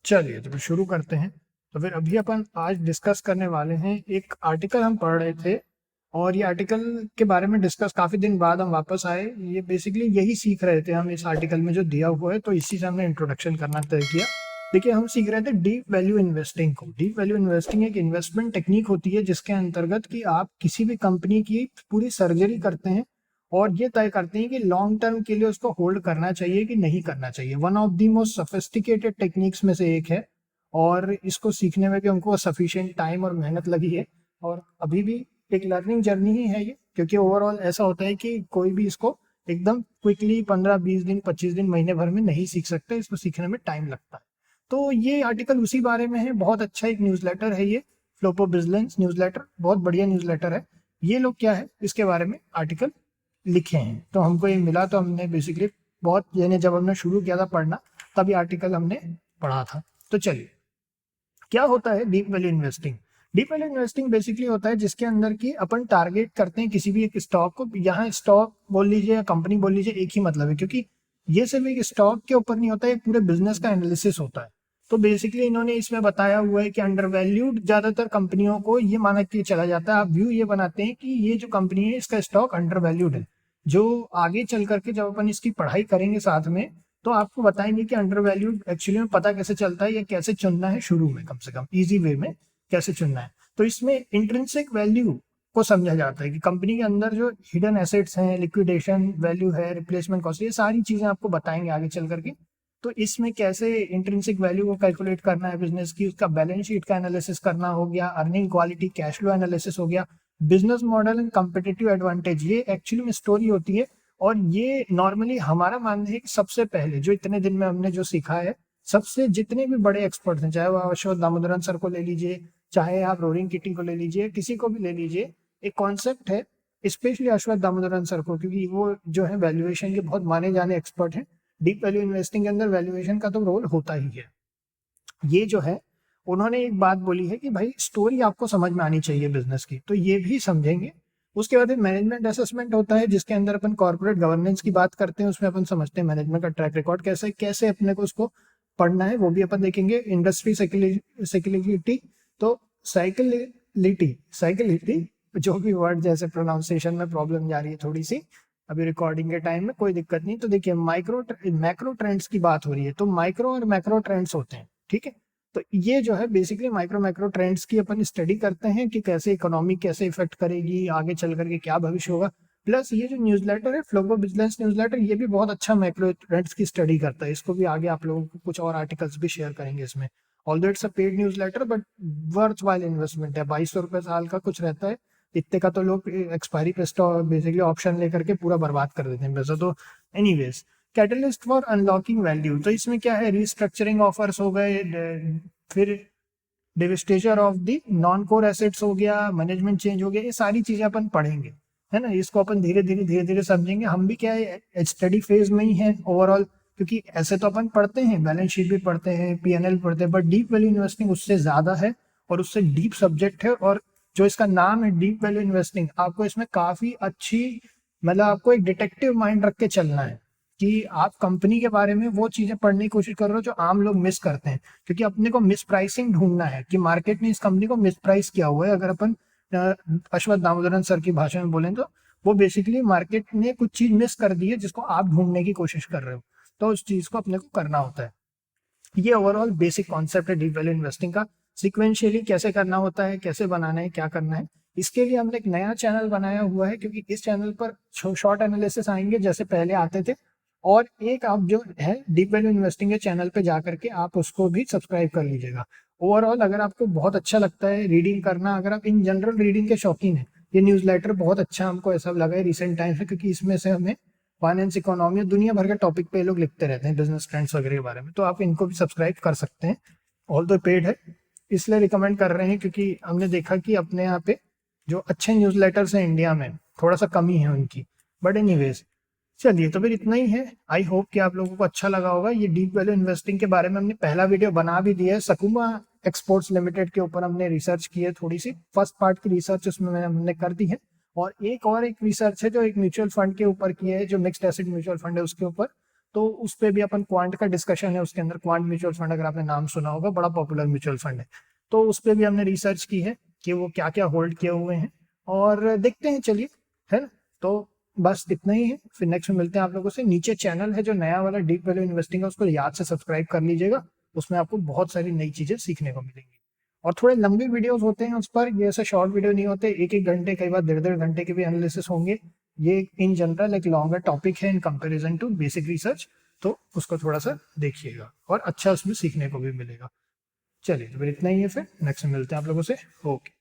चलिए तो फिर शुरू करते हैं। तो फिर अभी अपन आज डिस्कस करने वाले हैं, एक आर्टिकल हम पढ़ रहे थे और ये आर्टिकल के बारे में डिस्कस काफ़ी दिन बाद हम वापस आए। ये बेसिकली यही सीख रहे थे हम इस आर्टिकल में जो दिया हुआ है, तो इसी से हमने इंट्रोडक्शन करना तय किया। देखिए, हम सीख रहे थे डीप वैल्यू इन्वेस्टिंग को। डीप वैल्यू इन्वेस्टिंग एक इन्वेस्टमेंट टेक्निक होती है जिसके अंतर्गत कि आप किसी भी कंपनी की पूरी सर्जरी करते हैं और ये तय करते हैं कि लॉन्ग टर्म के लिए उसको होल्ड करना चाहिए कि नहीं करना चाहिए। One of the most sophisticated techniques में से एक है और इसको सीखने में भी हमको सफिशिएंट टाइम और मेहनत लगी है और अभी भी एक लर्निंग जर्नी ही है ये, क्योंकि ओवरऑल ऐसा होता है कि कोई भी इसको एकदम क्विकली 15-20 दिन 25 दिन महीने भर में नहीं सीख सकते, इसको सीखने में टाइम लगता है। तो ये आर्टिकल उसी बारे में है। बहुत अच्छा एक न्यूज़लेटर है ये, फ्लोपो बिजनेस न्यूज़लेटर, बहुत बढ़िया न्यूज़लेटर है। ये लोग क्या है इसके बारे में आर्टिकल लिखे हैं, तो हमको ये मिला, तो हमने बेसिकली बहुत, यानी जब हमने शुरू किया था पढ़ना तभी आर्टिकल हमने पढ़ा था। तो चलिए, क्या होता है deep value investing? Deep value investing basically होता है जिसके अंदर की अपन टारगेट करते हैं किसी भी एक स्टॉक को। यहाँ स्टॉक बोल लीजिए या कंपनी बोल लीजिए, एक ही मतलब है, क्योंकि ये सिर्फ एक स्टॉक के ऊपर नहीं होता है, एक पूरे बिजनेस का एनालिसिस होता है। तो बेसिकली इन्होंने इसमें बताया हुआ है कि अंडर वैल्यूड ज्यादातर कंपनियों को ये माना कि चला जाता है। आप व्यू ये बनाते हैं कि ये जो कंपनी है इसका स्टॉक अंडर वैल्यूड है। जो आगे चल करके जब अपन इसकी पढ़ाई करेंगे साथ में, तो आपको बताएंगे कि अंडर वैल्यू एक्चुअली में पता कैसे चलता है या कैसे चुनना है, शुरू में कम से कम इजी वे में कैसे चुनना है। तो इसमें इंट्रिंसिक वैल्यू को समझा जाता है कि कंपनी के अंदर जो हिडन एसेट्स हैं, लिक्विडेशन वैल्यू है, रिप्लेसमेंट कॉस्ट, ये सारी चीजें आपको बताएंगे आगे चल करके। तो इसमें कैसे इंट्रिंसिक वैल्यू को कैलकुलेट करना है बिजनेस की, उसका बैलेंस शीट का एनालिसिस करना हो गया, earning quality, cash flow analysis हो गया, business model and competitive advantage, ये एक्चुअली में स्टोरी होती है। और ये नॉर्मली हमारा मानना है कि सबसे पहले जो इतने दिन में हमने जो सीखा है, सबसे जितने भी बड़े एक्सपर्ट हैं, चाहे वो अश्वथ दामोदरन सर को ले लीजिए, चाहे आप रोरिंग किटी को ले लीजिए, किसी को भी ले लीजिए, एक कॉन्सेप्ट है, स्पेशली अश्वथ दामोदरन सर को, क्योंकि वो जो है वैल्यूएशन के बहुत माने जाने एक्सपर्ट हैं। डीप वैल्यू इन्वेस्टिंग के अंदर वैल्यूएशन का तो रोल होता ही है। ये जो है, उन्होंने एक बात बोली है कि भाई स्टोरी आपको समझ में आनी चाहिए बिजनेस की, तो ये भी समझेंगे। उसके बाद मैनेजमेंट असेसमेंट होता है जिसके अंदर अपन कॉर्पोरेट गवर्नेंस की बात करते हैं। उसमें अपन समझते हैं मैनेजमेंट का ट्रैक रिकॉर्ड कैसे कैसे अपने को उसको पढ़ना है, वो भी अपन देखेंगे। इंडस्ट्री साइकिलिटी, तो साइकिलिटी जो भी वर्ड, जैसे प्रोनाउंसिएशन में प्रॉब्लम जा रही है थोड़ी सी अभी रिकॉर्डिंग के टाइम में, कोई दिक्कत नहीं। तो देखिए, मैक्रो ट्रेंड्स की बात हो रही है, तो माइक्रो और मैक्रो ट्रेंड्स होते हैं, ठीक है। तो ये जो है बेसिकली माइक्रो मैक्रो ट्रेंड्स की अपन स्टडी करते हैं कि कैसे इकोनॉमी कैसे इफेक्ट करेगी, आगे चल करके क्या भविष्य होगा। प्लस ये जो न्यूज़लेटर है, फ्लोबो बिजनेस न्यूज़लेटर, ये भी बहुत अच्छा मैक्रो ट्रेंड्स की स्टडी करता है। इसको भी आगे आप लोगों को कुछ और आर्टिकल्स भी शेयर करेंगे इसमें। Although it's a paid newsletter but worth while investment है। 2200 रुपये साल का कुछ रहता है, इतने का तो लोग एक्सपायरी पे बेसिकली ऑप्शन लेकर के पूरा बर्बाद कर देते हैं पैसा। तो anyways, catalyst for unlocking value, तो इसमें क्या है, रिस्ट्रक्चरिंग ऑफर्स हो गए, फिर divestiture of the non core assets हो गया, मैनेजमेंट चेंज हो गया, ये सारी चीजें अपन पढ़ेंगे, है ना। इसको अपन धीरे धीरे समझेंगे। हम भी क्या है, स्टडी फेज में ही है ओवरऑल, क्योंकि ऐसे तो अपन पढ़ते हैं, बैलेंस शीट भी पढ़ते हैं, पीएनएल पढ़ते हैं, बट डीप वैल्यू इन्वेस्टिंग उससे ज्यादा है और उससे डीप सब्जेक्ट है। और जो इसका नाम है डीप वैल्यू इन्वेस्टिंग, आपको इसमें काफी अच्छी, मतलब आपको एक डिटेक्टिव माइंड रख के चलना है कि आप कंपनी के बारे में वो चीजें पढ़ने की कोशिश कर रहे हो जो आम लोग मिस करते हैं। क्योंकि अपने को मिस प्राइसिंग ढूंढना है कि मार्केट ने इस कंपनी को मिस प्राइस किया हुआ है। अगर अपन अश्वथ दामोदरन सर की भाषा में बोलें तो वो बेसिकली मार्केट ने कुछ चीज मिस कर दी है जिसको आप ढूंढने की कोशिश कर रहे हो, तो उस चीज को अपने को करना होता है। ये ओवरऑल बेसिक कॉन्सेप्ट है डीप वैल्यू इन्वेस्टिंग का। सिक्वेंशियली कैसे करना होता है, कैसे बनाना है, क्या करना है, इसके लिए हमने एक नया चैनल बनाया हुआ है, क्योंकि इस चैनल पर शॉर्ट एनालिसिस आएंगे जैसे पहले आते थे। और एक आप जो है डीप वैल्यू इन्वेस्टिंग के चैनल पे जा करके आप उसको भी सब्सक्राइब कर लीजिएगा। ओवरऑल अगर आपको बहुत अच्छा लगता है रीडिंग करना, अगर आप इन जनरल रीडिंग के शौकीन है, ये न्यूज़लेटर बहुत अच्छा हमको ऐसा लगा है रिसेंट टाइम्स में, क्योंकि इसमें से हमें फाइनेंस, इकोनॉमी, दुनिया भर के टॉपिक पे लोग लिखते रहते हैं, बिजनेस ट्रेंड्स वगैरह के बारे में, तो आप इनको भी सब्सक्राइब कर सकते हैं। ऑल दो पेड है, इसलिए रिकमेंड कर रहे हैं क्योंकि हमने देखा कि अपने यहाँ पे जो अच्छे न्यूज़लेटर्स हैं इंडिया में, थोड़ा सा कमी है उनकी। बट एनीवेज, चलिए तो फिर इतना ही है। आई होप कि आप लोगों को अच्छा लगा होगा। ये डीप वैल्यू इन्वेस्टिंग के बारे में हमने पहला वीडियो बना भी दिया है, सकुमा एक्सपोर्ट्स लिमिटेड के ऊपर हमने रिसर्च की है थोड़ी सी, फर्स्ट पार्ट की रिसर्च उसमें हमने कर दी है। और एक रिसर्च है जो एक म्यूचुअल फंड के ऊपर की है, जो मिक्स्ड एसेट म्यूचुअल फंड है उसके ऊपर, तो उस पर भी अपन क्वांट का डिस्कशन है, उसके अंदर क्वांट म्यूचुअल फंड अगर आपने नाम सुना होगा, बड़ा पॉपुलर म्यूचुअल फंड है। तो उस पर भी हमने रिसर्च की है कि वो क्या क्या होल्ड किए हुए हैं, और देखते हैं, चलिए, है ना। तो बस इतना ही है, फिर नेक्स्ट में मिलते हैं आप लोगों से। नीचे चैनल है जो नया वाला डीप वैल्यू इन्वेस्टिंग है, उसको याद से सब्सक्राइब कर लीजिएगा, उसमें आपको बहुत सारी नई चीजें सीखने को मिलेंगी। और थोड़े लंबे वीडियोस होते हैं उस पर, ये ऐसे शॉर्ट वीडियो नहीं होते, एक एक घंटे, कई बार 1.5 घंटे के भी एनालिसिस होंगे। ये इन जनरल एक लॉन्गर टॉपिक है in comparison to basic research, तो उसको थोड़ा सा देखिएगा और अच्छा उसमें सीखने को भी मिलेगा। चलिए, तो फिर इतना ही है, फिर नेक्स्ट में मिलते हैं आप लोगों से। ओके।